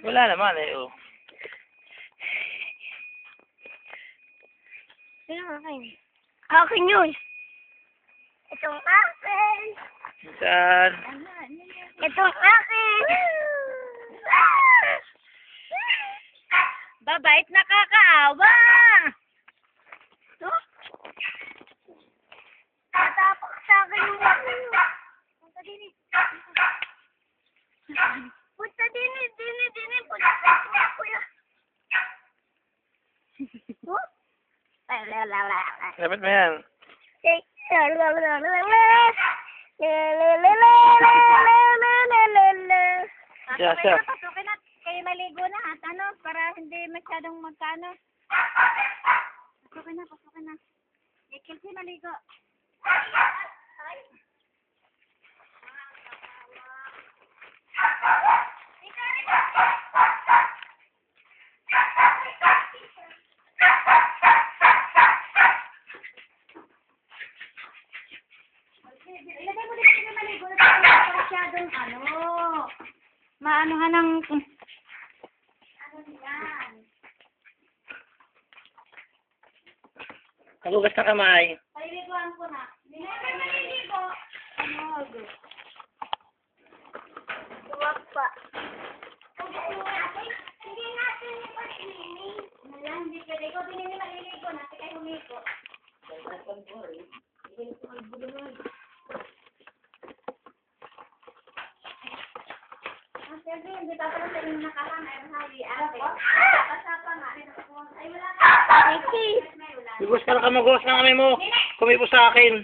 Wala naman eh, oh. Sino akin? Akin yun. Itong akin. Saan? Itong akin. Babait nakakaawa. Natapak sa akin yung akin. Punta din eh. Punta din eh. Punta kuya. Dapat mo yan. Siya. Pasukin na. Kayo maligo na at ano, para hindi masyadong magkano. Pasukin na. Ikilsi maligo. Ilagay mo dito na maligo na para masyadong maano ka ng yan. Nagugas na kamay. Paliliguan ko na. Maliligo. Huwag pa. Hindi natin ipag-inig. Hindi pwede ko. Hindi maliligo na. Sige kayo humigo. Siyempre, hindi pa pala sa inyo nakahang. Ay, mahali. Pasapa nga. Ay, wala ka. Gugas ka na kamagos ng kamay mo. Kumipo sa akin.